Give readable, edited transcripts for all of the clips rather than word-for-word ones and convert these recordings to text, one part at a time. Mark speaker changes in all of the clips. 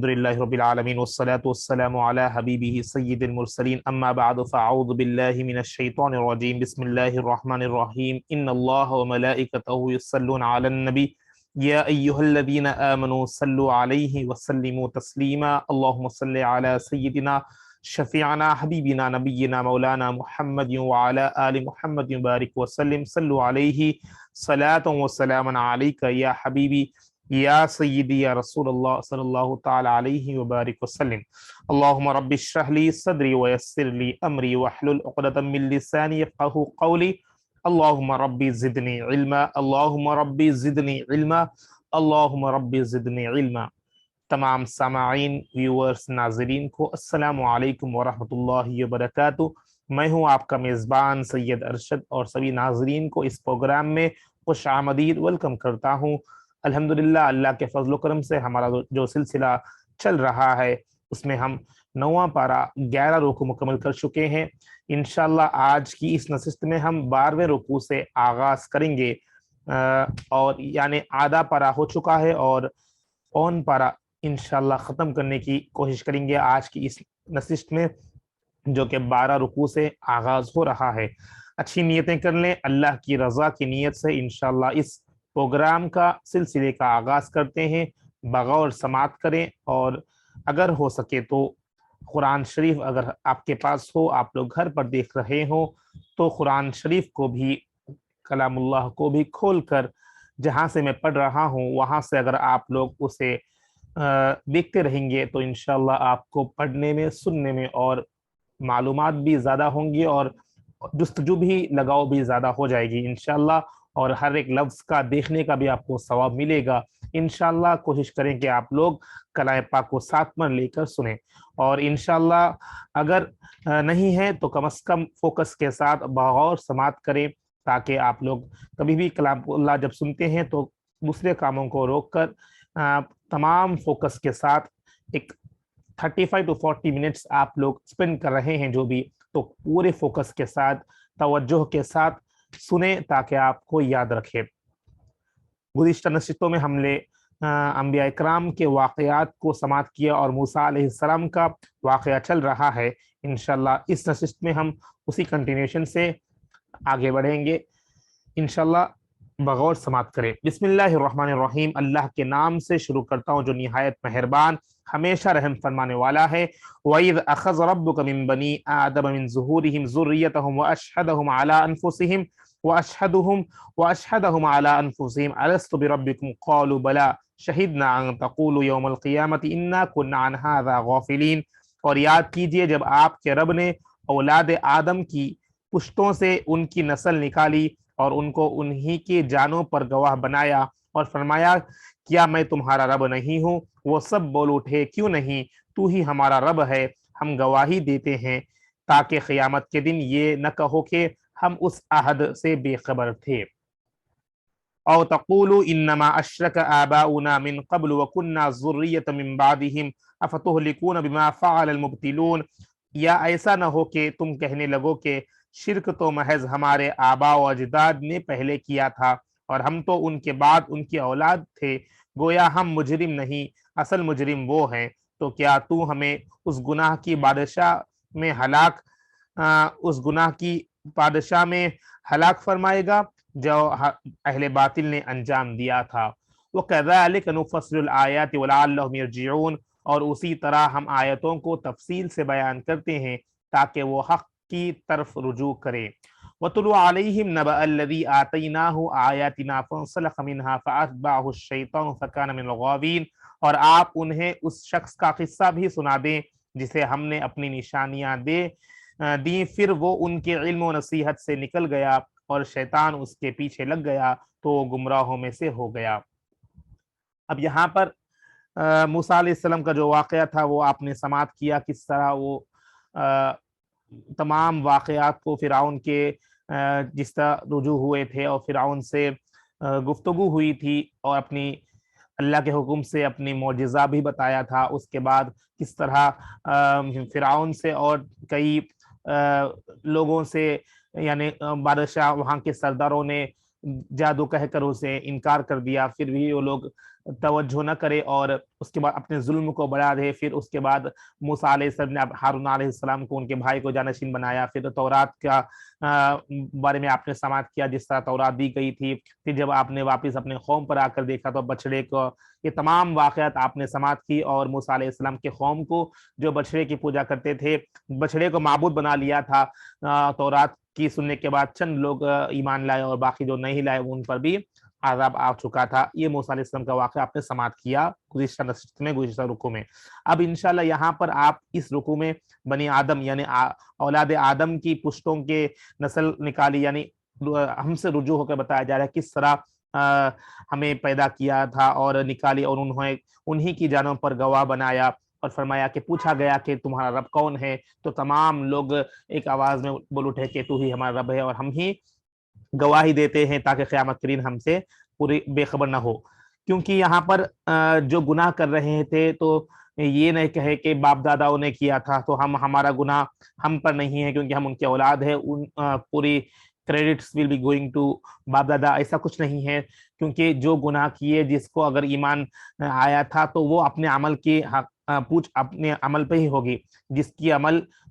Speaker 1: الحمدللہ رب العالمین والصلاة والسلام علی حبیبہ سید المرسلین اما بعد فاعوذ باللہ من الشیطان الرجیم بسم اللہ الرحمن الرحیم ان اللہ وملائکتہ یصلون علی النبی یا ایہا الذین آمنوا صلوا علیہ وسلموا تسلیما اللہم صلی علی سیدنا شفیعنا حبیبنا نبینا مولانا محمد وعلی آل محمد بارک وسلم صلوا علیہ صلاة وسلاما علیک یا حبیبی یا سیدی یا رسول اللہ صلی اللہ تعالی علیہ وبارک وسلم اللہم رب اشرح لی صدری ویسر لی امری واحلل عقدۃ من لسانی یفقہوا قولی اللہم رب زدنی علما اللہم رب زدنی علما اللہم رب زدنی علما۔ تمام سامعین، ویورز، ناظرین کو السلام علیکم ورحمۃ اللہ وبرکاتہ۔ میں ہوں آپ کا میزبان سید ارشد اور سبھی ناظرین کو اس پروگرام میں خوش آمدید ویلکم کرتا ہوں۔ الحمدللہ اللہ کے فضل و کرم سے ہمارا جو سلسلہ چل رہا ہے اس میں ہم 9واں پارہ 11 رکوع مکمل کر چکے ہیں۔ انشاءاللہ آج کی اس نشست میں ہم 12ویں رکوع سے آغاز کریں گے، اور یعنی آدھا پارہ ہو چکا ہے اور اون پارہ انشاءاللہ ختم کرنے کی کوشش کریں گے آج کی اس نشست میں، جو کہ 12 رکوع سے آغاز ہو رہا ہے۔ اچھی نیتیں کر لیں، اللہ کی رضا کی نیت سے انشاءاللہ اس پروگرام کا سلسلے کا آغاز کرتے ہیں۔ بغور سماعت کریں، اور اگر ہو سکے تو قرآن شریف اگر آپ کے پاس ہو، آپ لوگ گھر پر دیکھ رہے ہوں تو قرآن شریف کو بھی، کلام اللہ کو بھی کھول کر جہاں سے میں پڑھ رہا ہوں وہاں سے اگر آپ لوگ اسے دیکھتے رہیں گے تو انشاءاللہ آپ کو پڑھنے میں، سننے میں اور معلومات بھی زیادہ ہوں گی، اور جستجو بھی، لگاؤ بھی زیادہ ہو جائے گی انشاءاللہ، اور ہر ایک لفظ کا دیکھنے کا بھی آپ کو ثواب ملے گا انشاءاللہ۔ کوشش کریں کہ آپ لوگ کلام پاک کو ساتھ میں لے کر سنیں، اور انشاءاللہ اگر نہیں ہے تو کم از کم فوکس کے ساتھ بغور سماعت کریں، تاکہ آپ لوگ کبھی بھی کلام اللہ جب سنتے ہیں تو دوسرے کاموں کو روک کر تمام فوکس کے ساتھ ایک 35 to 40 منٹس آپ لوگ اسپینڈ کر رہے ہیں جو بھی، تو پورے فوکس کے ساتھ، توجہ کے ساتھ سنیں تاکہ آپ کو یاد رکھے۔ گزشتہ نشستوں میں ہم نے انبیاء اکرام کے واقعات کو سماعت کیا، اور موسیٰ علیہ السلام کا واقعہ چل رہا ہے۔ انشاءاللہ اس نشست میں ہم اسی کنٹینیوشن سے آگے بڑھیں گے انشاءاللہ۔ بغور سماعت کریں۔ بسم اللہ الرحمن الرحیم، اللہ کے نام سے شروع کرتا ہوں جو نہایت مہربان، ہمیشہ رحم فرمانے والا ہے۔ وَإِذْ أَخَذَ رَبُّكَ مِن بَنِي آدَمَ مِن ظُهُورِهِمْ ذُرِّيَّتَهُمْ وَأَشْهَدَهُمْ عَلَىٰ أَنفُسِهِمْ وَأَشْهَدَهُمْ عَلَىٰ أَنفُسِهِمْ أَلَسْتُ بِرَبِّكُمْ قَالُوا بَلَىٰ شَهِدْنَا أَن تَقُولُوا يَوْمَ الْقِيَامَةِ إِنَّا كُنَّا عَنْ هَٰذَا غَافِلِينَ۔ اور یاد کیجئے جب آپ کے رب نے اولاد آدم کی پشتوں سے ان کی نسل نکالی اور ان کو انہی کی جانوں پر گواہ بنایا، اور فرمایا کیا میں تمہارا رب نہیں ہوں؟ وہ سب بول اٹھے کیوں نہیں، تو ہی ہمارا رب ہے، ہم گواہی دیتے ہیں، تاکہ قیامت کے دن یہ نہ کہو کہ ہم اس عہد سے بے خبر تھے۔ او تقولوا انما اشرک آباؤنا من قبل وکننا ذریۃ من بعدہم افتہلکون بما فعل المبتلون، یا ایسا نہ ہو کہ تم کہنے لگو کہ شرک تو محض ہمارے آباء و اجداد نے پہلے کیا تھا، اور ہم تو ان کے بعد ان کی اولاد تھے، گویا ہم مجرم نہیں، اصل مجرم وہ ہیں۔ تو کیا تو ہمیں اس گناہ کی بادشاہ میں ہلاک فرمائے گا جو اہل باطل نے انجام دیا تھا۔ وَكَذَلِكَ نُفَصِّلُ الْآيَاتِ وَلَعَلَّهُمْ يَرْجِعُونَ، اور اسی طرح ہم آیتوں کو تفصیل سے بیان کرتے ہیں تاکہ وہ حق کی طرف رجوع کریں۔ وَاتْلُ عَلَيْهِمْ نَبَأَ الَّذِي آتَيْنَاهُ آيَاتِنَا فَانسَلَخَ مِنْهَا فَأَتْبَعَهُ الشَّيْطَانُ فَكَانَ مِنَ الْغَاوِينَ، اور آپ انہیں اس شخص کا قصہ بھی سنا دیں جسے ہم نے اپنی نشانیاں دیں، پھر وہ ان کے علم و نصیحت سے نکل گیا اور شیطان اس کے پیچھے لگ گیا تو وہ گمراہوں میں سے ہو گیا۔ اب یہاں پر موسیٰ علیہ السلام کا جو واقعہ تھا وہ آپ نے سماعت کیا، کس طرح وہ تمام واقعات کو فرعون کے جس طرح رجوع ہوئے تھے اور فرعون سے گفتگو ہوئی تھی، اور اپنی اللہ کے حکم سے اپنی معجزہ بھی بتایا تھا۔ اس کے بعد کس طرح فرعون سے اور کئی لوگوں سے، یعنی بادشاہ وہاں کے سرداروں نے جادو کہہ کر اسے انکار کر دیا، پھر بھی وہ لوگ توجہ نہ کرے اور اس کے بعد اپنے ظلم کو بڑھا دے۔ پھر اس کے بعد موسیٰ علیہ السلام نے ہارون علیہ السلام کو، ان کے بھائی کو جانشین بنایا۔ پھر تورات کا بارے میں آپ نے سماعت کیا، جس طرح تورات دی گئی تھی۔ پھر جب آپ نے واپس اپنے قوم پر آ کر دیکھا تو بچڑے کو، یہ تمام واقعات آپ نے سماعت کی، اور موسیٰ علیہ السلام کے قوم کو جو بچڑے کی پوجا کرتے تھے، بچڑے کو معبود بنا لیا تھا، تورات کی سننے کے بعد چند لوگ ایمان لائے اور باقی جو نہیں لائے ان پر بھی عذاب آ چکا تھا۔ یہ موسیٰ علیہ السلام کا واقعہ آپ نے سماعت کیا گزشتہ نشست میں، گزشتہ رکوع میں۔ اب انشاءاللہ یہاں پر آپ اس رکوع میں بنی آدم یعنی اولاد آدم کی پشتوں کے نسل نکالی، یعنی ہم سے رجوع ہو کر بتایا جا رہا ہے کس طرح ہمیں پیدا کیا تھا اور نکالی، اور انہی کی جانوں پر گواہ بنایا، اور فرمایا کہ پوچھا گیا کہ تمہارا رب کون ہے، تو تمام لوگ ایک آواز میں بول اٹھے کہ تو ہی ہمارا رب ہے، اور ہم ہی گواہی دیتے ہیں تاکہ قیامت کے دن ہم سے پوری بے خبر نہ ہو۔ کیونکہ یہاں پر جو گناہ کر رہے تھے تو یہ نہیں کہے کہ باپ داداؤں نے کیا تھا تو ہمارا گناہ ہم پر نہیں ہے کیونکہ ہم ان کی اولاد ہے، پوری credits will be going to باپ دادا، ایسا کچھ نہیں ہے۔ کیونکہ جو گناہ کیے، جس کو اگر ایمان آیا تھا تو وہ اپنے عمل کی پوچھ اپنے عمل پہ ہی ہوگی،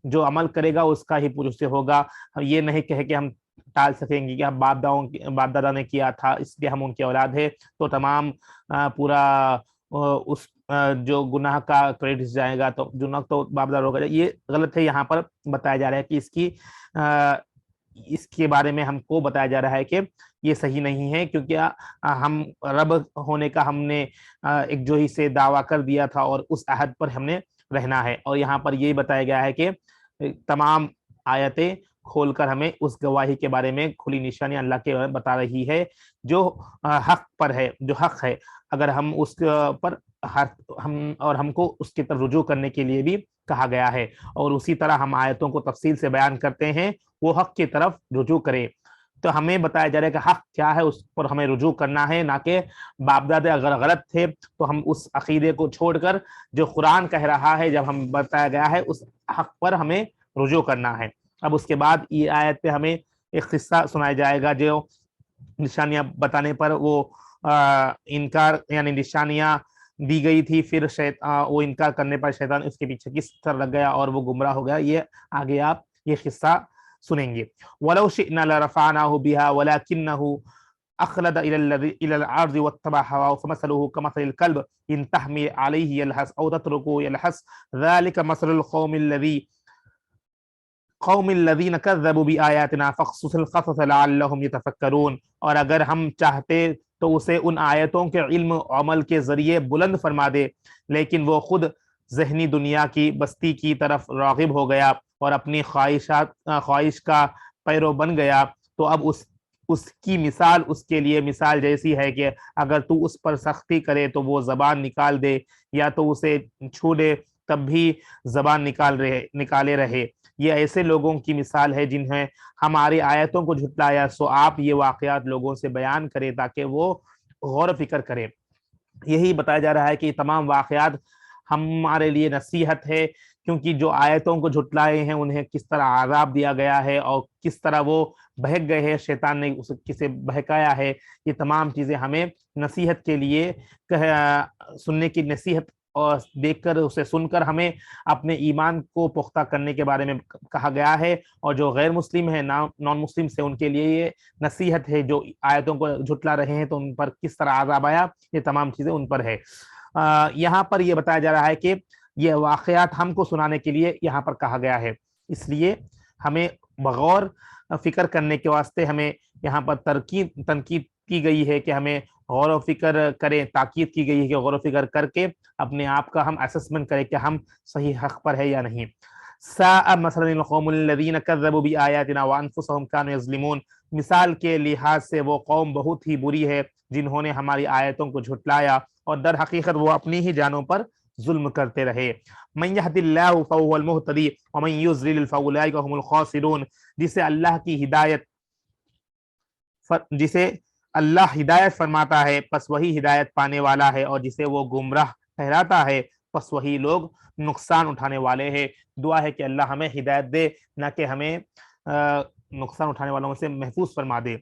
Speaker 1: جو عمل کرے گا اس کا ہی پوچھ اس سے ہوگا۔ یہ نہیں کہے کہ ہم ٹال سکیں گے کہ ہم باپ دادا نے کیا تھا اس لیے ہم ان کی اولاد ہے، تو تمام پورا اس جو گناہ کا کریڈٹ جائے گا، تو گناہ تو باپ دادا ہوگا، یہ غلط ہے۔ یہاں پر بتایا جا رہا ہے کہ اس کے بارے میں ہم کو بتایا جا رہا ہے کہ یہ صحیح نہیں ہے، کیونکہ ہم رب ہونے کا ہم نے ایک جوہی سے دعویٰ کر دیا تھا اور اس عہد پر ہم نے رہنا ہے۔ اور یہاں پر یہ بتایا گیا ہے کہ تمام آیتیں کھول کر ہمیں اس گواہی کے بارے میں کھلی نشانی اللہ کے بتا رہی ہے جو حق پر ہے، جو حق ہے، اگر ہم اس پر ہم کو اس کی طرف رجوع کرنے کے لیے بھی کہا گیا ہے، اور اسی طرح ہم آیتوں کو تفصیل سے بیان کرتے ہیں، وہ حق کی طرف رجوع کرے۔ تو ہمیں بتایا جا رہا ہے کہ حق کیا ہے، اس پر ہمیں رجوع کرنا ہے، نہ کہ باپ دادے اگر غلط تھے تو ہم اس عقیدے کو چھوڑ کر جو قرآن کہہ رہا ہے، جب ہم بتایا گیا ہے اس حق پر ہمیں رجوع کرنا ہے۔ اب اس کے بعد یہ آیت پہ ہمیں ایک قصہ سنایا جائے گا، جو نشانیاں بتانے پر وہ انکار یعنی نشانیاں دی گئی تھی، پھر وہ انکار کرنے پر شیطان اس کے پیچھے کس طرح لگ گیا اور وہ گمراہ ہو گیا۔ یہ آگے آپ یہ قصہ سنیں گے۔ وَلَوْ شِئْنَا لَرَفَعْنَاهُ بِهَا وَلَكِنَّهُ أَخْلَدَ إِلَى الْأَرْضِ وَاتَّبَعَ هَوَاهُ فَمَثَلُهُ كَمَثَلِ الْكَلْبِ إِنْ تَحْمِلْ عَلَيْهِ يَلْهَثْ أَوْ تَتْرُكْهُ يَلْهَثْ ذَلِكَ مَثَلُ الْقَوْمِ الَّذِينَ كَذَّبُوا بِآيَاتِنَا فَاقْصُصِ الْقَصَصَ لَعَلَّهُمْ يَتَفَكَّرُونَ۔ اور اگر ہم چاہتے تو اسے ان آیتوں کے علم و عمل کے ذریعے بلند فرما دے، لیکن وہ خود ذہنی دنیا کی بستی کی طرف راغب ہو گیا اور اپنی خواہش کا پیرو بن گیا، تو اب اس کی مثال اس کے لیے مثال جیسی ہے کہ اگر تو اس پر سختی کرے تو وہ زبان نکال دے، یا تو اسے چھو دے تب بھی زبان نکالے رہے۔ یہ ایسے لوگوں کی مثال ہے جنہیں ہماری آیتوں کو جھٹلایا، سو آپ یہ واقعات لوگوں سے بیان کریں تاکہ وہ غور و فکر کریں۔ یہی بتایا جا رہا ہے کہ یہ تمام واقعات ہمارے لیے نصیحت ہے، کیونکہ جو آیتوں کو جھٹلائے ہیں انہیں کس طرح عذاب دیا گیا ہے اور کس طرح وہ بہک گئے ہیں، شیطان نے کسے بہکایا ہے۔ یہ تمام چیزیں ہمیں نصیحت کے لیے سننے کی نصیحت اور دیکھ کر اسے سن کر ہمیں اپنے ایمان کو پختہ کرنے کے بارے میں کہا گیا ہے، اور جو غیر مسلم ہیں، نان مسلم سے، ان کے لیے یہ نصیحت ہے، جو آیتوں کو جھٹلا رہے ہیں تو ان پر کس طرح عذاب آیا، یہ تمام چیزیں ان پر ہے۔ یہاں پر یہ بتایا جا رہا ہے کہ یہ واقعات ہم کو سنانے کے لیے یہاں پر کہا گیا ہے، اس لیے ہمیں بغور فکر کرنے کے واسطے ہمیں یہاں پر تنقید کی گئی ہے کہ ہمیں غور و فکر کریں، تاکید کی گئی ہے کہ غور و فکر کر کے اپنے آپ کا ہم اسسمنٹ کریں کہ ہم صحیح حق پر ہے یا نہیں۔ ساء مثلا القوم الذین کذبوا بآیاتنا وانفسهم كانوا یظلمون۔ مثال کے لحاظ سے وہ قوم بہت ہی بری ہے جنہوں نے ہماری آیتوں کو جھٹلایا اور در حقیقت وہ اپنی ہی جانوں پر ظلم کرتے رہے۔ من یہد اللہ فهو المہتدی ومن یضلل فاولئک هم الخاسرون۔ جسے اللہ ہدایت فرماتا ہے پس وہی ہدایت پانے والا ہے، اور جسے وہ گمراہ ٹھہراتا ہے پس وہی لوگ نقصان اٹھانے والے ہیں۔ دعا ہے کہ اللہ ہمیں ہدایت دے، نہ کہ ہمیں نقصان اٹھانے والوں سے محفوظ فرما دے۔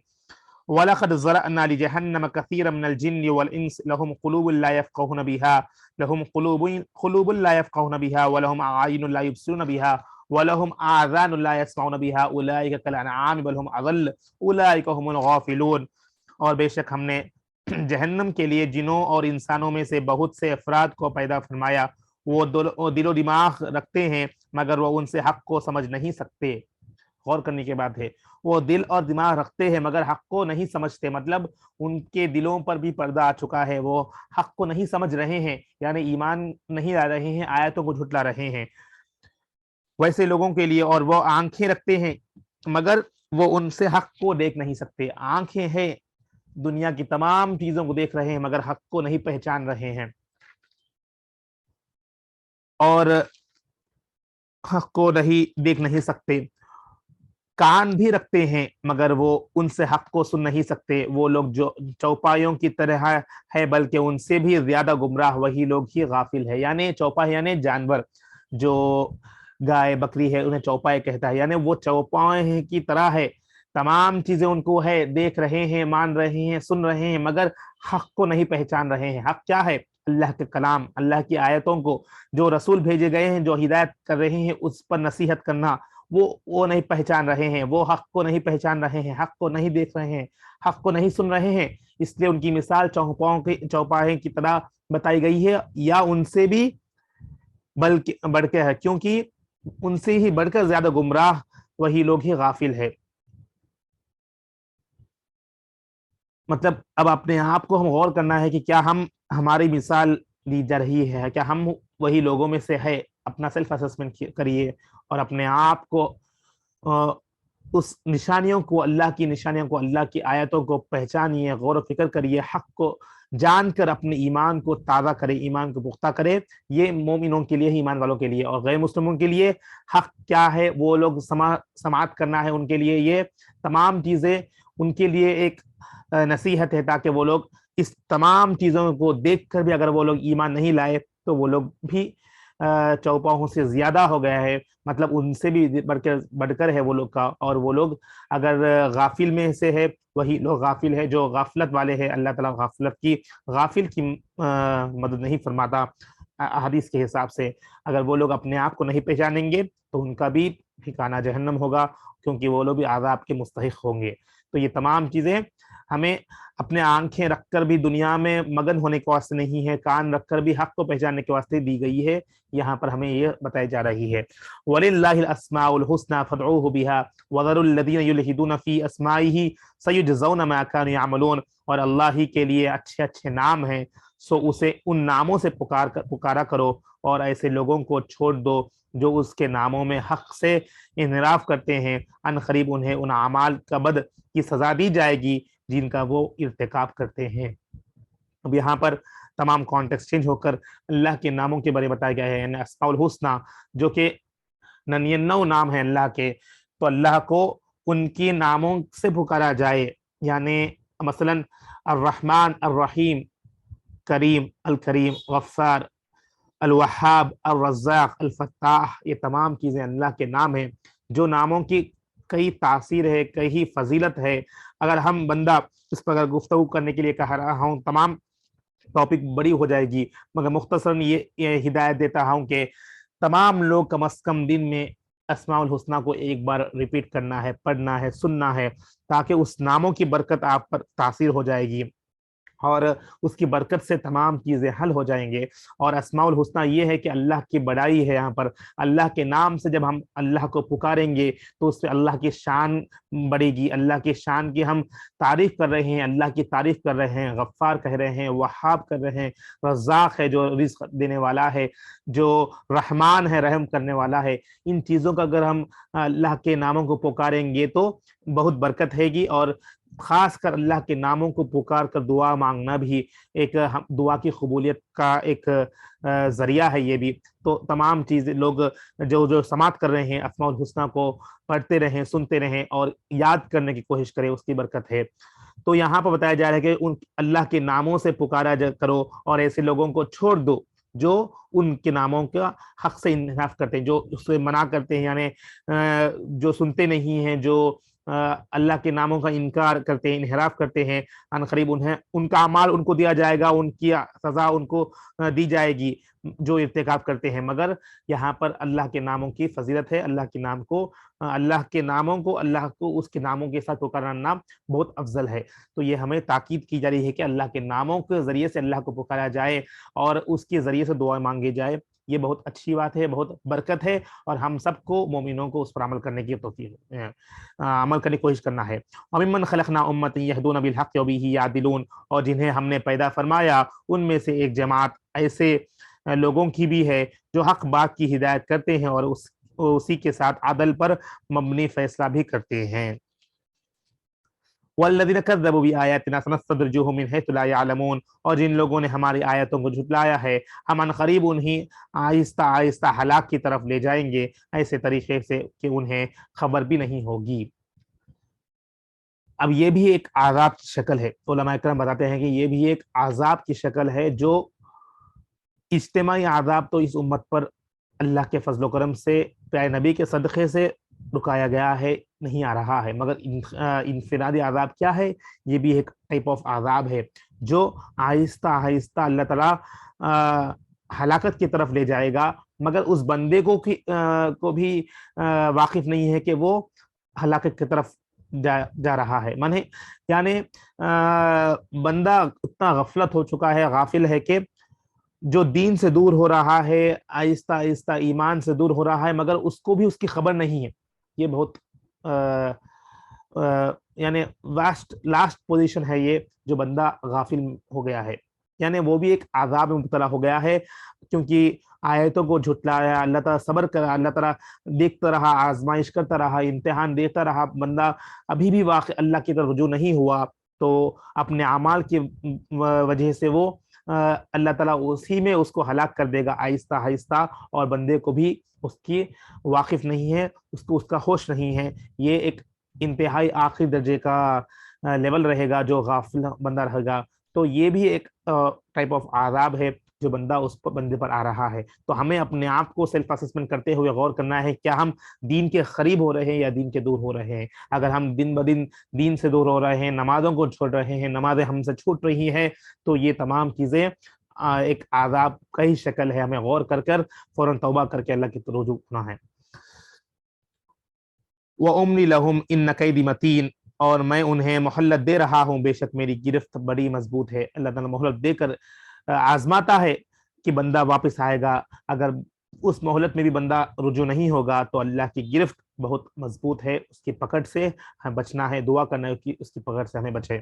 Speaker 1: وَلَقَدْ ذَرَأْنَا لِجَهَنَّمَ كَثِيرًا مِنَ الْجِنِّ وَالْإِنسِ لَهُمْ قُلُوبٌ لَا يَفْقَهُونَ بِهَا قُلُوبٌ لا يفقهون بها ولهم أعين لا يبصرون بها ولهم آذان لا يسمعون بها أولئك كالأنعام بل هم أضل أولئك هم الغافلون۔ اور بے شک ہم نے جہنم کے لیے جنوں اور انسانوں میں سے بہت سے افراد کو پیدا فرمایا، وہ دل و دماغ رکھتے ہیں مگر وہ ان سے حق کو سمجھ نہیں سکتے۔ غور کرنے کے بعد ہے، وہ دل اور دماغ رکھتے ہیں مگر حق کو نہیں سمجھتے، مطلب ان کے دلوں پر بھی پردہ آ چکا ہے، وہ حق کو نہیں سمجھ رہے ہیں، یعنی ایمان نہیں لا رہے ہیں، آیتوں کو جھٹلا رہے ہیں۔ ویسے لوگوں کے لیے، اور وہ آنکھیں رکھتے ہیں مگر وہ ان سے حق کو دیکھ نہیں سکتے، آنکھیں ہیں، دنیا کی تمام چیزوں کو دیکھ رہے ہیں مگر حق کو نہیں پہچان رہے ہیں، اور حق کو دیکھ نہیں سکتے۔ کان بھی رکھتے ہیں مگر وہ ان سے حق کو سن نہیں سکتے، وہ لوگ جو چوپایوں کی طرح ہے بلکہ ان سے بھی زیادہ گمراہ وہی لوگ ہی غافل ہے۔ یعنی چوپا یعنی جانور، جو گائے بکری ہے انہیں چوپائے کہتا ہے، یعنی وہ چوپائے کی طرح ہے، تمام چیزیں ان کو ہے، دیکھ رہے ہیں، مان رہے ہیں، سن رہے ہیں مگر حق کو نہیں پہچان رہے ہیں۔ حق کیا ہے؟ اللہ کے کلام، اللہ کی آیتوں کو، جو رسول بھیجے گئے ہیں، جو ہدایت کر رہے ہیں، اس پر نصیحت کرنا، وہ نہیں پہچان رہے ہیں، وہ حق کو نہیں پہچان رہے ہیں، حق کو نہیں دیکھ رہے ہیں، حق کو نہیں سن رہے ہیں، اس لیے ان کی مثال چوپائے کی طرح بتائی گئی ہے، یا ان سے بھی بلکہ بڑھ کے ہے، کیونکہ ان سے ہی بڑھ کر زیادہ گمراہ وہی لوگ ہی غافل ہے۔ مطلب اب اپنے آپ کو ہم غور کرنا ہے کہ کیا ہماری مثال دی جا رہی ہے، کیا ہم وہی لوگوں میں سے ہے؟ اپنا سیلف اسسمنٹ کریے اور اپنے آپ کو اس نشانیوں کو، اللہ کی نشانیوں کو، اللہ کی آیتوں کو پہچانیے، غور و فکر کریے، حق کو جان کر اپنے ایمان کو تازہ کرے، ایمان کو پختہ کرے۔ یہ مومنوں کے لیے، ایمان والوں کے لیے، اور غیر مسلموں کے لیے حق کیا ہے، وہ لوگ سماعت کرنا ہے، ان کے لیے یہ تمام چیزیں ان کے لیے ایک نصیحت ہے، تاکہ وہ لوگ اس تمام چیزوں کو دیکھ کر بھی اگر وہ لوگ ایمان نہیں لائے تو وہ لوگ بھی چوپاہوں سے زیادہ ہو گیا ہے، مطلب ان سے بھی بڑھ کر ہے وہ لوگ کا، اور وہ لوگ اگر غافل میں سے ہے، وہی لوگ غافل ہے جو غفلت والے ہیں۔ اللہ تعالیٰ غافل کی مدد نہیں فرماتا حدیث کے حساب سے۔ اگر وہ لوگ اپنے آپ کو نہیں پہچانیں گے تو ان کا بھی ٹھکانہ جہنم ہوگا، کیونکہ وہ لوگ بھی عذاب کے مستحق ہوں گے۔ تو یہ تمام چیزیں ہمیں اپنے آنکھیں رکھ کر بھی دنیا میں مگن ہونے کے واسطے نہیں ہے، کان رکھ کر بھی حق کو پہچاننے کے واسطے دی گئی ہے۔ یہاں پر ہمیں یہ بتائی جا رہی ہے، وَلِلَّهِ الْأَسْمَاءُ الْحُسْنَى فَادْعُوهُ بِهَا وَذَرُوا الَّذِينَ يُلْحِدُونَ فِي أَسْمَائِهِ سَيُجْزَوْنَ مَا كَانُوا يَعْمَلُونَ، اور اللہ ہی کے لیے اچھے اچھے نام ہیں، سو اسے ان ناموں سے پکارا کرو، اور ایسے لوگوں کو چھوڑ دو جو اس کے ناموں میں حق سے انحراف کرتے ہیں، ان قریب انہیں ان اعمال کا بد کی سزا دی جائے گی جن کا وہ ارتکاب کرتے ہیں۔ اب یہاں پر تمام کانٹیکسٹ چینج ہو کر اللہ کے ناموں کے بارے میں بتایا گیا ہے، یعنی اسماء الحسنہ، جو کہ 99 نام ہیں اللہ کے، تو اللہ کو ان کے ناموں سے پکارا جائے، یعنی مثلا الرحمن، الرحیم، کریم، الکریم، غفار، الوہاب، الرزاق، الفتاح، یہ تمام چیزیں اللہ کے نام ہیں، جو ناموں کی کئی تاثیر ہے، کئی فضیلت ہے۔ اگر ہم بندہ اس پر اگر گفتگو کرنے کے لیے کہہ رہا ہوں، تمام ٹاپک بڑی ہو جائے گی، مگر مختصراً یہ ہدایت دیتا ہوں کہ تمام لوگ کم از کم دن میں اسماء الحسنہ کو ایک بار ریپیٹ کرنا ہے، پڑھنا ہے، سننا ہے، تاکہ اس ناموں کی برکت آپ پر تاثیر ہو جائے گی، اور اس کی برکت سے تمام چیزیں حل ہو جائیں گے۔ اور اسماء الحسنہ یہ ہے کہ اللہ کی بڑائی ہے، یہاں پر اللہ کے نام سے جب ہم اللہ کو پکاریں گے تو اس سے اللہ کی شان بڑھے گی، اللہ کی شان کی ہم تعریف کر رہے ہیں، اللہ کی تعریف کر رہے ہیں، غفار کہہ رہے ہیں، وہاب کر رہے ہیں، رزاق ہے جو رزق دینے والا ہے، جو رحمان ہے رحم کرنے والا ہے۔ ان چیزوں کا اگر ہم اللہ کے ناموں کو پکاریں گے تو بہت برکت ہے گی، اور خاص کر اللہ کے ناموں کو پکار کر دعا مانگنا بھی ایک دعا کی قبولیت کا ایک ذریعہ ہے۔ یہ بھی تو تمام چیزیں لوگ جو سماعت کر رہے ہیں اسماء الحسنہ کو پڑھتے رہیں، سنتے رہیں، اور یاد کرنے کی کوشش کریں، اس کی برکت ہے۔ تو یہاں پر بتایا جا رہا ہے کہ اللہ کے ناموں سے پکارا کرو، اور ایسے لوگوں کو چھوڑ دو جو ان کے ناموں کا حق سے انحراف کرتے ہیں، جو اس سے منع کرتے ہیں، یعنی جو سنتے نہیں ہیں، جو اللہ کے ناموں کا انکار کرتے ہیں، انحراف کرتے ہیں، ان قریب انہیں ان کا اعمال ان کو دیا جائے گا، ان کی سزا ان کو دی جائے گی جو ارتکاب کرتے ہیں۔ مگر یہاں پر اللہ کے ناموں کی فضیلت ہے، اللہ کے نام کو اللہ کو اس کے ناموں کے ساتھ پکارنا بہت افضل ہے۔ تو یہ ہمیں تاکید کی جا رہی ہے کہ اللہ کے ناموں کے ذریعے سے اللہ کو پکارا جائے اور اس کے ذریعے سے دعا مانگی جائے، یہ بہت اچھی بات ہے، بہت برکت ہے، اور ہم سب کو مومنوں کو اس پر عمل کرنے کی توفیق عمل کرنے کی کوشش کرنا ہے۔ وَمِمَّنْ خَلَقْنَا أُمَّةً يَهْدُونَ بِالْحَقِّ وَبِهِ يَعْدِلُونَ، اور جنہیں ہم نے پیدا فرمایا ان میں سے ایک جماعت ایسے لوگوں کی بھی ہے جو حق بات کی ہدایت کرتے ہیں اور اسی کے ساتھ عدل پر مبنی فیصلہ بھی کرتے ہیں۔ وَالَّذِينَ كَذَّبُوا بِآيَاتِنَا سَنَسْتَدْرِجُهُم مِّنْ حَيْثُ لَا يَعْلَمُونَ، اور جن لوگوں نے ہماری آیتوں کو جھٹلایا ہے ہم ان قریب انہیں آہستہ آہستہ ہلاک کی طرف لے جائیں گے، ایسے طریقے سے کہ انہیں خبر بھی نہیں ہوگی۔ اب یہ بھی ایک عذاب کی شکل ہے، علماء کرام بتاتے ہیں کہ یہ بھی ایک عذاب کی شکل ہے، جو اجتماعی عذاب تو اس امت پر اللہ کے فضل و کرم سے پیارے نبی کے صدقے سے رکایا گیا ہے، نہیں آ رہا ہے، مگر انفرادی عذاب کیا ہے؟ یہ بھی ایک ٹائپ آف عذاب ہے جو آہستہ آہستہ اللہ تعالیٰ ہلاکت کی طرف لے جائے گا، مگر اس بندے کو بھی واقف نہیں ہے کہ وہ ہلاکت کی طرف جا رہا ہے۔ یعنی بندہ اتنا غفلت ہو چکا ہے، غافل ہے کہ جو دین سے دور ہو رہا ہے، آہستہ آہستہ ایمان سے دور ہو رہا ہے، مگر اس کو بھی اس کی خبر نہیں ہے۔ یہ بہت یعنی لاسٹ پوزیشن ہے یہ، جو بندہ غافل ہو گیا ہے، یعنی وہ بھی ایک عذاب میں مبتلا ہو گیا ہے، کیونکہ آیتوں کو جھٹلایا، اللہ تعالیٰ صبر کرا، اللہ تعالیٰ دیکھتا رہا، آزمائش کرتا رہا، امتحان دیتا رہا، بندہ ابھی بھی واقع اللہ کی طرف رجوع نہیں ہوا، تو اپنے اعمال کی وجہ سے وہ اللہ تعالیٰ اسی میں اس کو ہلاک کر دے گا آہستہ آہستہ، اور بندے کو بھی اس کی واقف نہیں ہے، اس کا ہوش نہیں ہے۔ یہ ایک انتہائی آخری درجے کا لیول رہے گا جو غافل بندہ رہے گا، تو یہ بھی ایک ٹائپ آف عذاب ہے جو بندے پر آ رہا ہے۔ تو ہمیں اپنے آپ کو سیلف اسسمنٹ کرتے ہوئے غور کرنا ہے، کیا ہم دین کے قریب ہو رہے ہیں یا دین کے دور ہو رہے ہیں؟ اگر ہم دن بدن دین سے دور ہو رہے ہیں، نمازوں کو چھوڑ رہے ہیں، نمازیں ہم سے چھوٹ رہی ہیں، تو یہ تمام چیزیں ایک عذاب کا ہی شکل ہے، ہمیں غور کر فوراً توبہ کر کے اللہ کی طرف رجوع ہونا ہے۔ وَأُمْلِي لَهُمْ إِنَّ كَيْدِي مَتِينٌ، اور میں انہیں مہلت دے رہا ہوں، بے شک میری گرفت بڑی مضبوط ہے۔ اللہ تعالیٰ مہلت دے کر آزماتا ہے کہ بندہ واپس آئے گا، اگر اس مہلت میں بھی بندہ رجوع نہیں ہوگا تو اللہ کی گرفت بہت مضبوط ہے، اس کی پکڑ سے ہمیں بچنا ہے، دعا کرنا ہے کہ اس کی پکڑ سے ہمیں بچے۔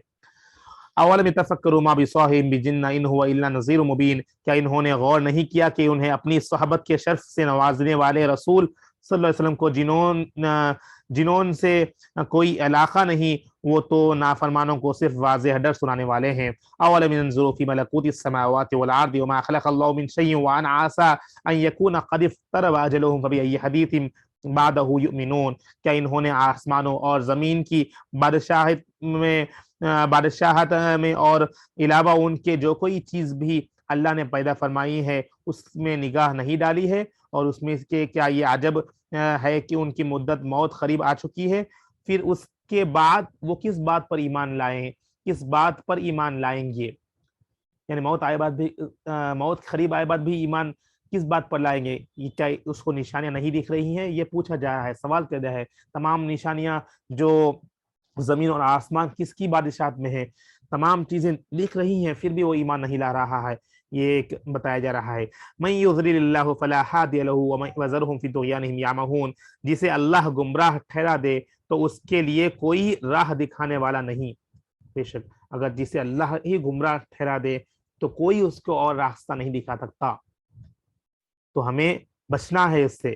Speaker 1: اولم یتفکروا ما بصاحبہم من جنہ ان هو الا نذیر مبین، کیا انہوں نے غور نہیں کیا کہ انہیں اپنی صحبت کے شرف سے نوازنے والے رسول صلی اللہ علیہ وسلم کو جنون سے کوئی علاقہ نہیں، وہ تو نافرمانوں کو صرف واضح ڈر سنانے والے ہیں۔ اولم ينظروا في ملكوت السماوات والارض وما خلق الله من شيء وان عسى ان يكون قد اقترب اجلهم فبأي حديث بعدہ یؤمنون، کیا انہوں نے آسمانوں اور زمین کی بادشاہت میں اور علاوہ ان کے جو کوئی چیز بھی اللہ نے پیدا فرمائی ہے اس میں نگاہ نہیں ڈالی ہے، اور اس میں کہ کیا یہ عجب ہے کہ ان کی مدت موت قریب آ چکی ہے، پھر اس کے بعد وہ کس بات پر ایمان لائیں، کس بات پر ایمان لائیں گے؟ یعنی موت قریب آئے بعد بھی ایمان کس بات پر لائیں گے؟ یہ کیا اس کو نشانیاں نہیں دکھ رہی ہیں؟ یہ پوچھا جا رہا ہے، سوال کیا ہے۔ تمام نشانیاں جو زمین اور آسمان کس کی بادشاہت میں ہے، تمام چیزیں دکھ رہی ہیں، پھر بھی وہ ایمان نہیں لا رہا ہے، یہ ایک بتایا جا رہا ہے۔ من یضلل اللہ فلا ہادی لہ وذرہم فی طغیانہم یعمہون، جسے اللہ گمراہ ٹھہرا دے تو اس کے لیے کوئی راہ دکھانے والا نہیں۔ بے شک اگر جسے اللہ ہی گمراہ ٹھہرا دے تو کوئی اس کو اور راستہ نہیں دکھا سکتا، تو ہمیں بچنا ہے اس سے،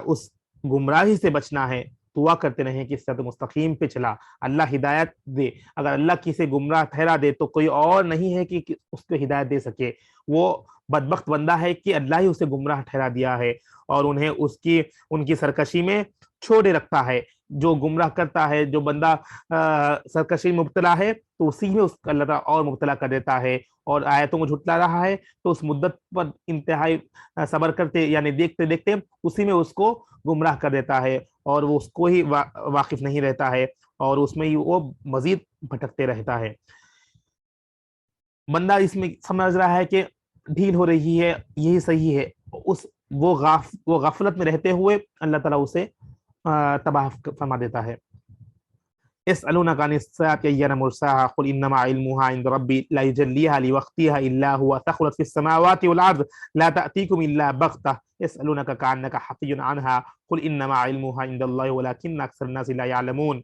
Speaker 1: اس گمراہی سے بچنا ہے، دعا کرتے رہیں کہ صراط مستقیم پہ چلا، اللہ ہدایت دے۔ اگر اللہ کسی گمراہ ٹھہرا دے تو کوئی اور نہیں ہے کہ اس کو ہدایت دے سکے، وہ بدبخت بندہ ہے کہ اللہ ہی اسے گمراہ ٹھہرا دیا ہے اور انہیں ان کی سرکشی میں چھوڑے رکھتا ہے۔ جو گمراہ کرتا ہے، جو بندہ سرکشی میں مبتلا ہے، تو اسی میں اس کو اللہ تعالیٰ اور مبتلا کر دیتا ہے، اور آیتوں کو جھٹلا رہا ہے تو اس مدت پر انتہائی صبر کرتے یعنی دیکھتے دیکھتے اسی میں اس کو گمراہ کر دیتا ہے اور وہ اس کو ہی واقف نہیں رہتا ہے اور اس میں ہی وہ مزید بھٹکتے رہتا ہے۔ بندہ اس میں سمجھ رہا ہے کہ ڈھیل ہو رہی ہے، یہی صحیح ہے، وہ غفلت میں رہتے ہوئے اللہ تعالیٰ اسے تباہ فرما دیتا ہے۔ يسألونك عن الساعة أيان مرساها قل إنما علمها عند ربي لا يجليها لوقتها إلا هو ثقلت في السماوات والأرض لا تأتيكم إلا بغتة يسألونك كأنك حفي عنها قل إنما علمها عند الله ولكن أكثر الناس لا يعلمون۔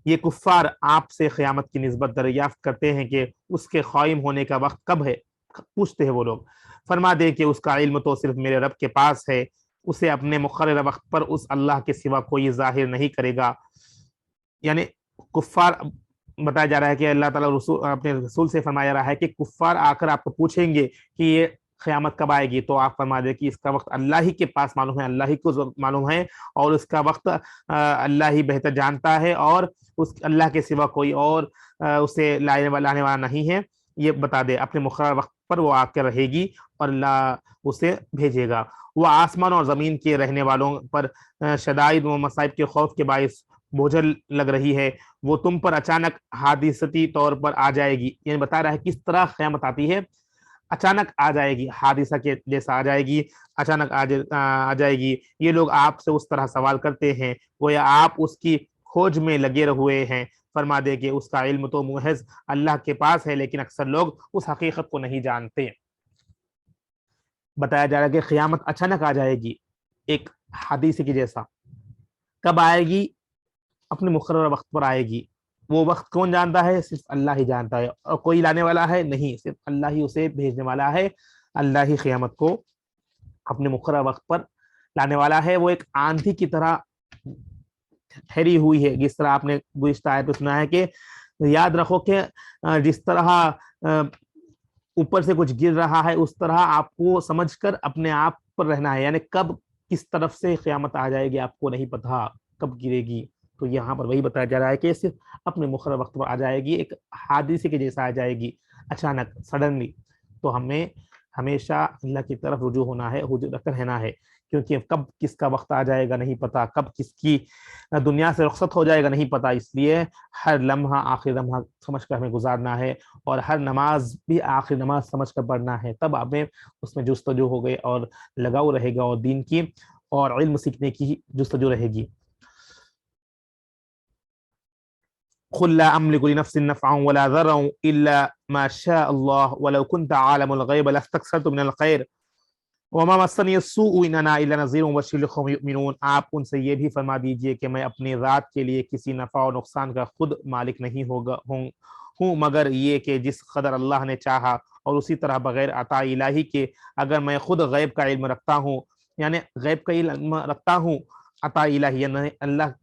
Speaker 1: یہ کفار آپ سے قیامت کی نسبت دریافت کرتے ہیں کہ اس کے قائم ہونے کا وقت کب ہے، پوچھتے ہیں وہ لوگ، فرما دے کہ اس کا علم تو صرف میرے رب کے پاس ہے، اسے اپنے مقررہ وقت پر اس اللہ کے سوا کوئی ظاہر نہیں کرے گا۔ یعنی کفار بتایا جا رہا ہے کہ اللہ تعالیٰ اپنے رسول سے فرمایا رہا ہے کہ کفار آ کر آپ کو پوچھیں گے کہ یہ قیامت کب آئے گی، تو آپ فرما دیں کہ اس کا وقت اللہ ہی کے پاس معلوم ہے، اللہ ہی کو معلوم ہے، اور اس کا وقت اللہ ہی بہتر جانتا ہے، اور اس اللہ کے سوا کوئی اور اسے لانے والا نہیں ہے۔ یہ بتا دے اپنے مقررہ وقت پر وہ آ کر رہے گی اور اللہ اسے بھیجے گا۔ وہ آسمان اور زمین کے رہنے والوں پر شدائد و مصائب کے خوف کے باعث بوجھل لگ رہی ہے، وہ تم پر اچانک حادثتی طور پر آ جائے گی۔ یعنی بتا رہا ہے کس طرح قیامت آتی ہے، اچانک آ جائے گی، حادثہ کے جیسا آ جائے گی، اچانک آ جائے گی۔ یہ لوگ آپ سے اس طرح سوال کرتے ہیں گویا آپ اس کی کھوج میں لگے ہوئے ہیں۔ فرما دے کہ اس کا علم تو محض اللہ کے پاس ہے، لیکن اکثر لوگ اس حقیقت کو نہیں جانتے۔ بتایا جا رہا ہے کہ قیامت اچانک آ جائے گی، ایک حادثے کی جیسا۔ کب آئے گی؟ اپنے مقررہ وقت پر آئے گی۔ وہ وقت کون جانتا ہے؟ صرف اللہ ہی جانتا ہے، اور کوئی لانے والا ہے نہیں، صرف اللہ ہی اسے بھیجنے والا ہے۔ اللہ ہی قیامت کو اپنے مقررہ وقت پر لانے والا ہے۔ وہ ایک آندھی کی طرح ٹھہری ہوئی ہے، جس طرح آپ نے گزشتہ آیت میں سنا ہے کہ یاد رکھو کہ جس طرح اوپر سے کچھ گر رہا ہے اس طرح آپ کو سمجھ کر اپنے آپ پر رہنا ہے، یعنی کب کس طرف سے قیامت آ جائے گی آپ کو نہیں پتا، کب گرے گی۔ تو یہاں پر وہی بتایا جا رہا ہے کہ صرف اپنے مقررہ وقت پر آ جائے گی، ایک حادثے کے جیسا آ جائے گی، اچانک، سڈنلی۔ تو ہمیں ہمیشہ اللہ کی طرف رجوع ہونا ہے، رکھ رہنا ہے، کیونکہ کب کس کا وقت آ جائے گا نہیں پتا، کب کس کی دنیا سے رخصت ہو جائے گا نہیں پتا۔ اس لیے ہر لمحہ آخری لمحہ سمجھ کر ہمیں گزارنا ہے، اور ہر نماز بھی آخری نماز سمجھ کر پڑھنا ہے، تب ہمیں اس میں جستجو ہو گئی اور لگاؤ رہے گا، اور دین کی اور علم سیکھنے کی جستجو رہے گی۔ قل لا املك لنفسي نفعا ولا ضرا الا ما شاء الله ولو كنت عالم الغيب لاستكثرت من الخير وما مسني السوء ان انا الا نذير وبشر لقوم يؤمنون۔ آپ ان سے یہ بھی فرما دیجئے کہ میں اپنی ذات کے لیے کسی نفع و نقصان کا خود مالک نہیں ہوں مگر یہ کہ جس قدر اللہ نے چاہا، اور اسی طرح بغیر عطا الہی کے اگر میں خود غیب کا علم رکھتا ہوں، یعنی غیب کا علم رکھتا ہوں، عطا الہی یعنی اللہ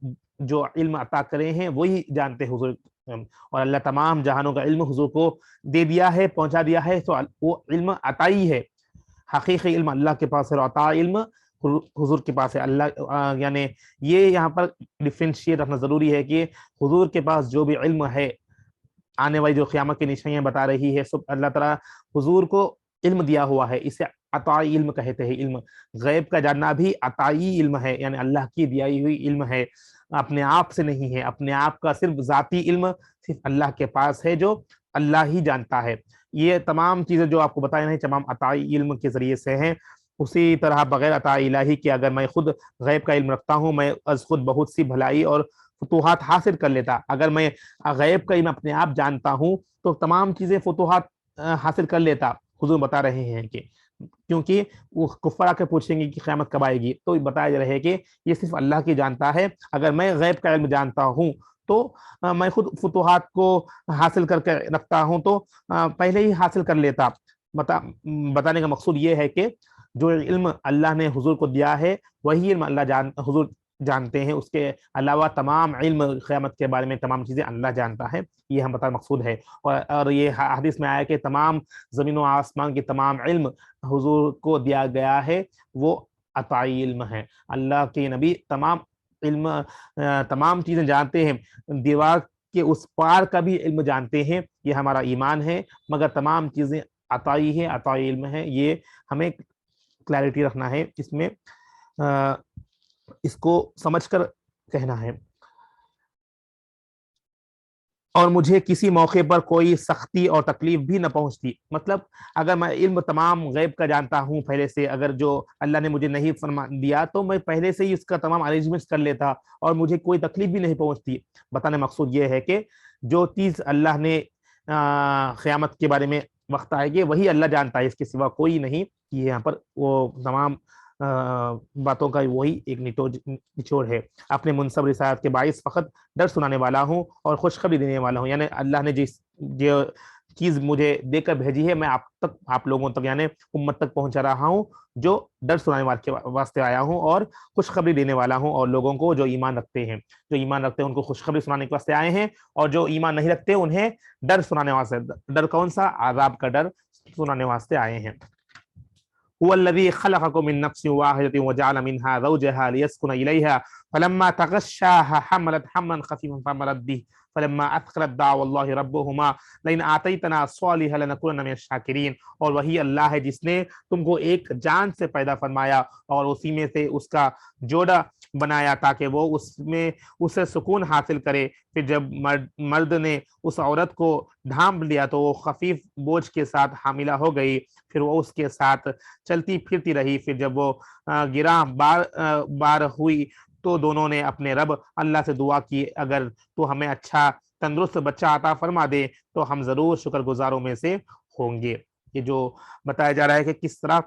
Speaker 1: جو علم عطا کرے ہیں وہی جانتے حضور، اور اللہ تمام جہانوں کا علم حضور کو دے دیا ہے، پہنچا دیا ہے، تو وہ علم عطائی ہے، حقیقی علم اللہ کے پاس ہے، اور عطا علم حضور کے پاس ہے۔ اللہ یعنی یہ یہاں پر ڈفرینشیٹ رکھنا ضروری ہے کہ حضور کے پاس جو بھی علم ہے، آنے والی جو قیامت کی نشانیاں بتا رہی ہے، سب اللہ تعالیٰ حضور کو علم دیا ہوا ہے، اسے عطائی علم کہتے ہیں۔ علم غیب کا جاننا بھی عطائی علم ہے، یعنی اللہ کی دی ہوئی علم ہے، اپنے آپ سے نہیں ہے، اپنے آپ کا صرف ذاتی علم صرف اللہ کے پاس ہے، جو اللہ ہی جانتا ہے۔ یہ تمام چیزیں جو آپ کو بتائی ہیں تمام عطائی علم کے ذریعے سے ہیں۔ اسی طرح بغیر عطا الہی کے اگر میں خود غیب کا علم رکھتا ہوں، میں از خود بہت سی بھلائی اور فتوحات حاصل کر لیتا۔ اگر میں غیب کا علم اپنے آپ جانتا ہوں تو تمام چیزیں فتوحات حاصل کر لیتا۔ حضور بتا رہے ہیں کہ کیونکہ وہ کفار آ کے پوچھیں گے کہ قیامت کب آئے گی، تو بتایا جا رہا ہے کہ یہ صرف اللہ کی جانتا ہے۔ اگر میں غیب کا علم جانتا ہوں تو میں خود فتوحات کو حاصل کر کے رکھتا ہوں، تو پہلے ہی حاصل کر لیتا۔ بتانے کا مقصود یہ ہے کہ جو علم اللہ نے حضور کو دیا ہے وہی علم حضور جانتے ہیں، اس کے علاوہ تمام علم قیامت کے بارے میں تمام چیزیں اللہ جانتا ہے، یہ ہم بتانا مقصود ہے۔ اور یہ حدیث میں آیا کہ تمام زمین و آسمان کی تمام علم حضور کو دیا گیا ہے، وہ عطائی علم ہے۔ اللہ کے نبی تمام علم تمام چیزیں جانتے ہیں، دیوار کے اس پار کا بھی علم جانتے ہیں، یہ ہمارا ایمان ہے، مگر تمام چیزیں عطائی ہے، عطائی علم ہے، یہ ہمیں کلیئرٹی رکھنا ہے اس میں۔ اس کو سمجھ کر کہنا ہے۔ اور مجھے کسی موقع پر کوئی سختی اور تکلیف بھی نہ پہنچتی، مطلب اگر میں علم تمام غیب کا جانتا ہوں پہلے سے، اگر جو اللہ نے مجھے نہیں فرما دیا تو میں پہلے سے ہی اس کا تمام ارینجمنٹس کر لیتا اور مجھے کوئی تکلیف بھی نہیں پہنچتی۔ بتانے مقصود یہ ہے کہ جو چیز اللہ نے قیامت کے بارے میں وقت آئے گی وہی اللہ جانتا ہے، اس کے سوا کوئی نہیں۔ یہاں پر وہ تمام باتوں کا وہی ایک نچوڑ ہے۔ اپنے منصب رسالت کے باعث فقط ڈر سنانے والا ہوں اور خوشخبری دینے والا ہوں، یعنی اللہ نے جو چیز مجھے دے کر بھیجی ہے میں آپ لوگوں تک یعنی امت تک پہنچا رہا ہوں، جو ڈر سنانے والے کے واسطے آیا ہوں اور خوشخبری دینے والا ہوں، اور لوگوں کو جو ایمان رکھتے ہیں ان کو خوشخبری سنانے کے واسطے آئے ہیں، اور جو ایمان نہیں رکھتے انہیں ڈر سنانے واسطے، ڈر کون سا؟ عذاب کا ڈر سنانے واسطے آئے ہیں۔ هو الذي خلقكم من نفس واحدة وجعل منها زوجها ليسكن إليها فلما تغشاها حملت حملا خفيفا فحملت به فلما أثقلت دعوا الله ربهما لئن آتيتنا صالحا لنكونن من الشاكرين۔ اور وہی اللہ ہے جس نے تم کو ایک جان سے پیدا فرمایا اور اسی میں سے اس کا جوڑا بنایا تاکہ وہ اس میں اسے سکون حاصل کرے۔ پھر جب مرد نے اس عورت کو ڈھانپ لیا تو وہ خفیف بوجھ کے ساتھ حاملہ ہو گئی، پھر وہ اس کے ساتھ چلتی پھرتی رہی۔ پھر جب وہ گراں بار ہوئی تو دونوں نے اپنے رب اللہ سے دعا کی، اگر تو ہمیں اچھا تندرست بچہ عطا فرما دے تو ہم ضرور شکر گزاروں میں سے ہوں گے۔ یہ جو بتایا جا رہا ہے کہ کس طرح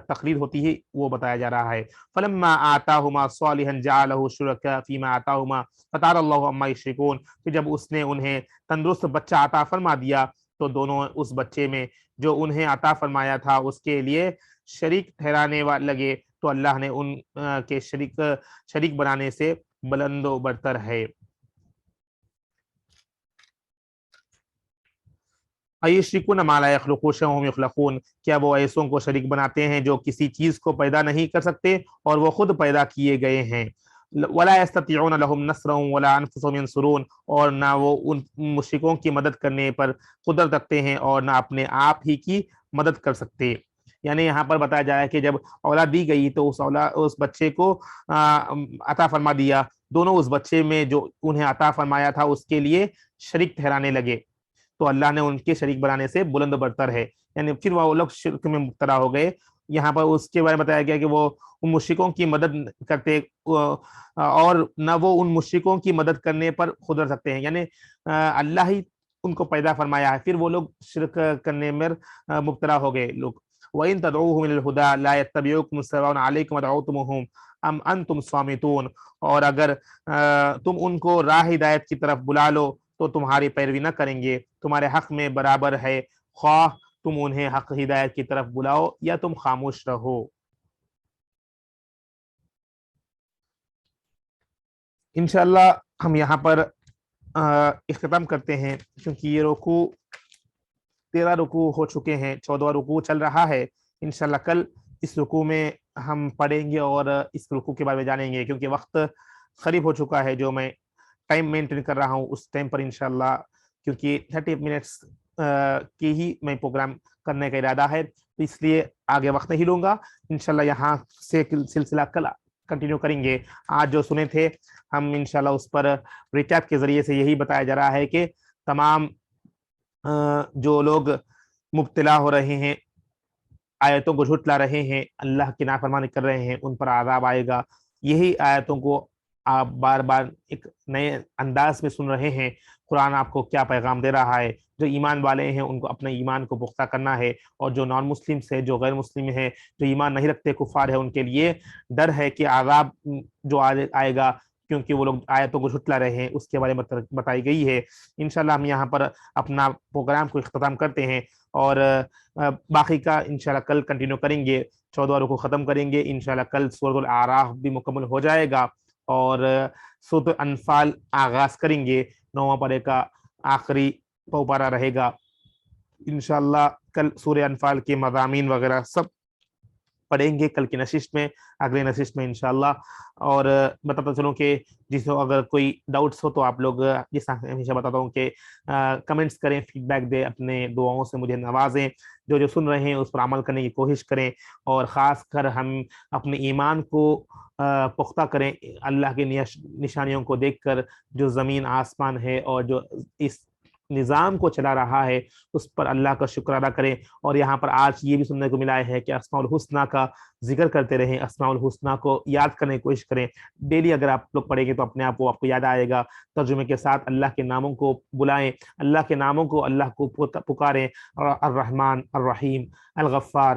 Speaker 1: تقریر ہوتی ہے وہ بتایا جا رہا ہے۔ فلما آتاہما صالحا جعلہ شرکا فیما آتاہما فتعالی اللہ عما یشرکون۔ پھر جب اس نے انہیں تندرست بچہ عطا فرما دیا تو دونوں اس بچے میں جو انہیں عطا فرمایا تھا اس کے لیے شریک ٹھہرانے لگے، تو اللہ نے ان کے شریک بنانے سے بلند و برتر ہے۔ ایشرکون ما لا یخلقون شیئا وهم یخلقون، کیا وہ ایسوں کو شریک بناتے ہیں جو کسی چیز کو پیدا نہیں کر سکتے اور وہ خود پیدا کیے گئے ہیں۔ ولا یستطیعون لهم نصرا ولا انفسهم ينصرون، اور نہ وہ ان مشرکوں کی مدد کرنے پر قدرت رکھتے ہیں اور نہ اپنے آپ ہی کی مدد کر سکتے۔ یعنی یہاں پر بتایا جا رہا ہے کہ جب اولاد دی گئی تو اس بچے کو عطا فرما دیا، دونوں اس بچے میں جو انہیں عطا فرمایا تھا اس کے لیے شریک ٹھہرانے لگے، تو اللہ نے ان کے شریک بنانے سے بلند برتر ہے، یعنی پھر وہ لوگ شرک میں مبتلا ہو گئے۔ یہاں پر اس کے بارے میں بتایا گیا کہ وہ ان مشرکوں کی مدد کرتے اور نہ وہ ان مشرکوں کی مدد کرنے پر خود رہ سکتے ہیں، یعنی اللہ ہی ان کو پیدا فرمایا ہے، پھر وہ لوگ شرک کرنے میں مبتلا ہو گئے لوگ۔ وَإِن تَدْعُوهُمْ إِلَى الْهُدَىٰ لَا يَتَّبِعُوكُمْ سَوَاءٌ عَلَيْكُمْ أَدْعَوْتُمُوهُمْ أَمْ أَنْتُمْ صَامِتُونَ، اور اگر تم ان کو راہ ہدایت کی طرف بلا لو تو تمہاری پیروی نہ کریں گے، تمہارے حق میں برابر ہے، خواہ تم انہیں حق ہدایت کی طرف بلاؤ یا تم خاموش رہو۔ انشاءاللہ ہم یہاں پر اختتام کرتے ہیں، کیونکہ یہ رکوع 13 رکوع ہو چکے ہیں، 14واں رکوع چل رہا ہے۔ انشاءاللہ کل اس رکوع میں ہم پڑھیں گے اور اس رکوع کے بارے میں جانیں گے، کیونکہ وقت قریب ہو چکا ہے، جو میں ٹائم مینٹین کر رہا ہوں اس ٹائم پر انشاءاللہ، کیونکہ 30 منٹس کی ہی میں پروگرام کرنے کا ارادہ ہے، تو اس لیے آگے وقت نہیں لوں گا۔ انشاءاللہ یہاں سے سلسلہ کل کنٹینیو کریں گے۔ آج جو سنے تھے ہم انشاءاللہ اس پر ریکیپ کے ذریعے سے یہی بتایا جا رہا ہے کہ تمام جو لوگ مبتلا ہو رہے ہیں، آیتوں کو جھٹلا رہے ہیں، اللہ کی نافرمانی کر رہے ہیں، ان پر عذاب آئے گا۔ یہی آیتوں کو آپ بار بار ایک نئے انداز میں سن رہے ہیں۔ قرآن آپ کو کیا پیغام دے رہا ہے؟ جو ایمان والے ہیں ان کو اپنے ایمان کو پختہ کرنا ہے، اور جو نان مسلمس ہے، جو غیر مسلم ہیں، جو ایمان نہیں رکھتے کفار ہے، ان کے لیے ڈر ہے کہ عذاب جو آئے گا، کیونکہ وہ لوگ آیتوں کو جھٹلا رہے ہیں، اس کے بارے میں بتائی گئی ہے۔ انشاءاللہ ہم یہاں پر اپنا پروگرام کو اختتام کرتے ہیں، اور باقی کا انشاءاللہ کل کنٹینیو کریں گے، 14 رکوع ختم کریں گے انشاءاللہ۔ کل سورۃ الاعراف بھی مکمل ہو جائے گا اور سورۃ انفال آغاز کریں گے، 9واں پارے کا آخری پارہ رہے گا انشاءاللہ۔ کل سورہ انفال کے مضامین وغیرہ سب پڑھیں گے کل کی نشست میں، اگلے نشست میں انشاءاللہ۔ اور بتاتا چلوں کہ جس اگر کوئی ڈاؤٹس ہو تو آپ لوگ جس ہمیشہ بتاتا ہوں کہ کمنٹس کریں، فیڈ بیک دیں، اپنے دعاؤں سے مجھے نوازیں، جو سن رہے ہیں اس پر عمل کرنے کی کوشش کریں، اور خاص کر ہم اپنے ایمان کو پختہ کریں، اللہ کی نشانیوں کو دیکھ کر، جو زمین آسمان ہے اور جو اس نظام کو چلا رہا ہے اس پر اللہ کا شکر ادا کریں۔ اور یہاں پر آج یہ بھی سننے کو ملا ہے کہ اسماء الحسنہ کا ذکر کرتے رہیں، اسماء الحسنہ کو یاد کرنے کی کوشش کریں ڈیلی۔ اگر آپ لوگ پڑھیں گے تو اپنے آپ کو یاد آئے گا، ترجمے کے ساتھ اللہ کے ناموں کو بلائیں، اللہ کے ناموں کو اللہ کو پکاریں، الرحمن، الرحیم، الغفار،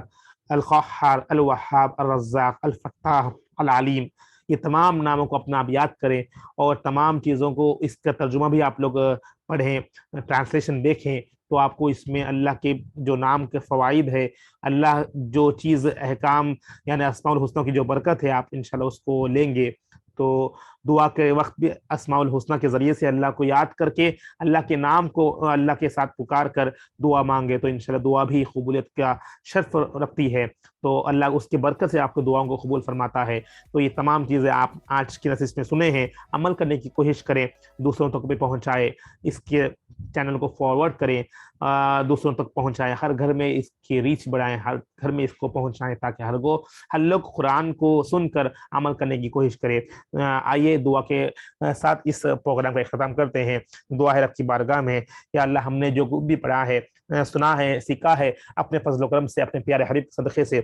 Speaker 1: القہار، الوہاب، الرزاق، الفتاح، العلیم، یہ تمام ناموں کو اپنا آپ یاد کریں، اور تمام چیزوں کو اس کا ترجمہ بھی آپ لوگ پڑھیں، ٹرانسلیشن دیکھیں، تو آپ کو اس میں اللہ کے جو نام کے فوائد ہے، اللہ جو چیز احکام یعنی اسماء الحسنہ کی جو برکت ہے، آپ انشاءاللہ اس کو لیں گے۔ تو دعا کے وقت بھی اسماء الحسنہ کے ذریعے سے اللہ کو یاد کر کے، اللہ کے نام کو اللہ کے ساتھ پکار کر دعا مانگے تو انشاءاللہ دعا بھی قبولیت کا شرف رکھتی ہے، تو اللہ اس کی برکت سے آپ کو دعاؤں کو قبول فرماتا ہے۔ تو یہ تمام چیزیں آپ آج کی نشست میں سنے ہیں، عمل کرنے کی کوشش کریں، دوسروں تک بھی پہنچائے، اس کے چینل کو فارورڈ کریں، دوسروں تک پہنچائیں، ہر گھر میں اس کی ریچ بڑھائیں، ہر گھر میں اس کو پہنچائیں، تاکہ ہر لوگ قرآن کو سن کر عمل کرنے کی کوشش کرے۔ آئیے دعا کے ساتھ اس پروگرام کا اختتام کرتے ہیں۔ دعا ہے رب کی بارگاہ میں، یا اللہ ہم نے جو بھی پڑھا ہے، سنا ہے، سیکھا ہے، اپنے فضل و کرم سے، اپنے پیارے حبیب صدقے سے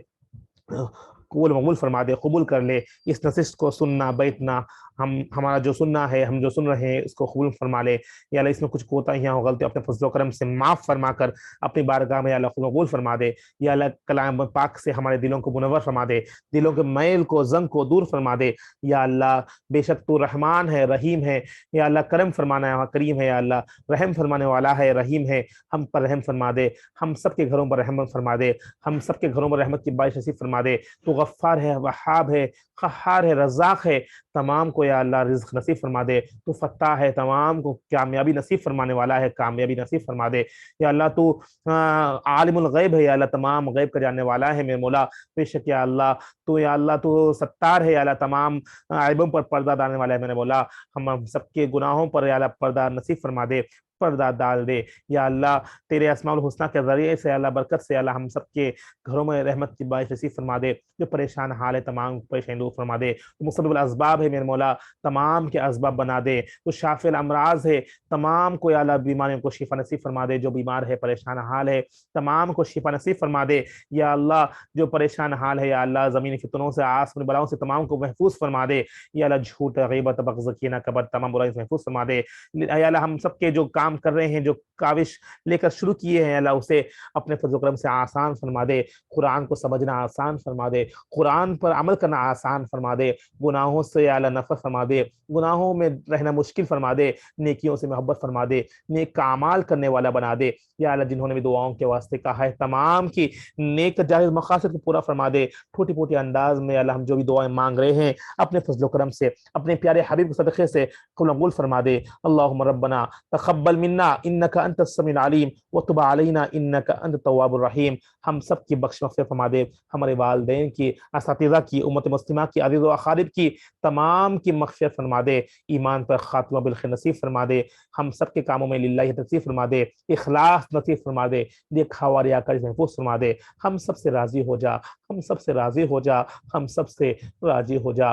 Speaker 1: قبول مقبول فرما دے، قبول کر لے۔ اس نشست کو سننا بیٹھنا، ہمارا جو سننا ہے، ہم جو سن رہے ہیں اس کو قبول فرما لے، یا اللہ اس میں کچھ کوتاہیاں ہو، غلطی اپنے فضل و کرم سے معاف فرما کر اپنی بارگاہ میں یا اللہ قبول فرما دے، یا اللہ کلام پاک سے ہمارے دلوں کو منور فرما دے، دلوں کے میل کو، زنگ کو دور فرما دے، یا اللہ بے شک تو رحمان ہے، رحیم ہے، یا اللہ کرم فرمانا ہے، کریم ہے، یا اللہ رحم فرمانے والا ہے، رحیم ہے، ہم پر رحم فرما دے، ہم سب کے گھروں پر رحمت فرما دے، ہم سب کے گھروں پر رحمت کی بارش نصیب فرما دے۔ تو غفار ہے، وہاب ہے، قہار ہے، رزاق ہے، تمام کو یا اللہ رزق نصیب فرما دے۔ تو فتاح ہے، تمام کو کامیابی نصیب فرمانے والا ہے، کامیابی نصیب فرما دے۔ یا اللہ تو عالم الغیب ہے، یا اللہ تمام غیب کا جاننے والا ہے میرے مولا، بے شک یا اللہ تو ستار ہے، یا اللہ تمام عیبوں پر پردہ ڈالنے والا ہے میرے مولا، ہم سب کے گناہوں پر یا اللہ پردہ نصیب فرما دے، پردہ ڈال دے۔ یا اللہ تیرے اسماء الحسنہ کے ذریعے سے اللہ برکت سے اللہ ہم سب کے گھروں میں رحمت کی بارش نصیب فرما دے، جو پریشان حال ہے تمام پریشانی دور فرما دے، تو مسبب الاسباب ہے میرے مولا، تمام کے اسباب بنا دے، تو شافی الامراض ہے، تمام کو یا اللہ بیماریوں کو شفا نصیب فرما دے، جو بیمار ہے پریشان حال ہے تمام کو شفا نصیب فرما دے۔ یا اللہ جو پریشان حال ہے یا اللہ زمینی فتنوں سے، آسمانی بلاؤں سے تمام کو محفوظ فرما دے۔ یا اللہ جھوٹ، غیبت، بغض، کینہ، کبر، تمام برائیوں سے محفوظ فرما دے۔ یا اللہ ہم سب کے جو کام کر رہے ہیں، جو کاوش لے کر شروع کیے ہیں، اللہ اسے اپنے فضل و کرم سے آسان فرما دے، قرآن کو سمجھنا آسان فرما دے، قرآن پر عمل کرنا آسان فرما دے، گناہوں سے یا اللہ نفرت فرما دے، گناہوں میں رہنا مشکل فرما دے، نیکیوں سے محبت فرما دے، نیک اعمال کرنے والا بنا دے۔ یا اللہ جنہوں نے بھی دعاؤں کے واسطے کہا ہے، تمام کی نیک جائز مقاصد کو پورا فرما دے۔ ٹھوٹی پھوٹی انداز میں اللہ ہم جو بھی دعائیں مانگ رہے ہیں اپنے فضل و کرم سے، اپنے پیارے حبیب کے صدقے سے قبول فرما دے۔ اللہم ربنا تقبل منا انک انت السمیع العلیم وتب علینا انک انت التواب الرحیم۔ ہم سب کی بخش مغفرت فرما دے، ہمارے والدین کی، اساتذہ کی، امت مسلمہ کی، عزیز و اقارب کی، تمام کی مغفرت فرما دے، ایمان پر خاتمہ بالخیر نصیب فرما دے، ہم سب کے کاموں میں للہ نصیب فرما دے، اخلاص نصیب فرما دے، دیکھا ریاکاری سے محفوظ فرما دے، ہم سب سے راضی ہو جا، ہم سب سے راضی ہو جا، ہم سب سے راضی ہو جا،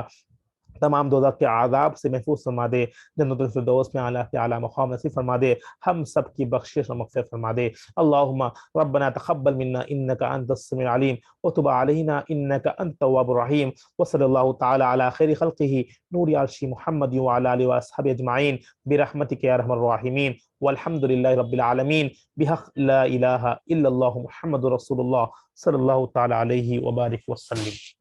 Speaker 1: تمام دوزخ کے عذاب سے محفوظ فرما دے، جنت الفردوس میں اعلیٰ سے اعلیٰ مقام نصیب فرما دے، ہم سب کی بخشش و مغفرت فرما دے۔ اللہم ربنا تقبل منا انک انت السمیع العلیم وتب علینا انک انت التواب الرحیم، وصلی اللہ تعالی علی خیر خلقہ نور عرش محمد وعلی آلہ واصحابہ اجمعین برحمتک یا ارحم الراحمین، والحمد للہ رب العالمین، بحق لا الہ الا اللہ محمد رسول اللہ صلی اللہ تعالی علیہ وبارک وسلم۔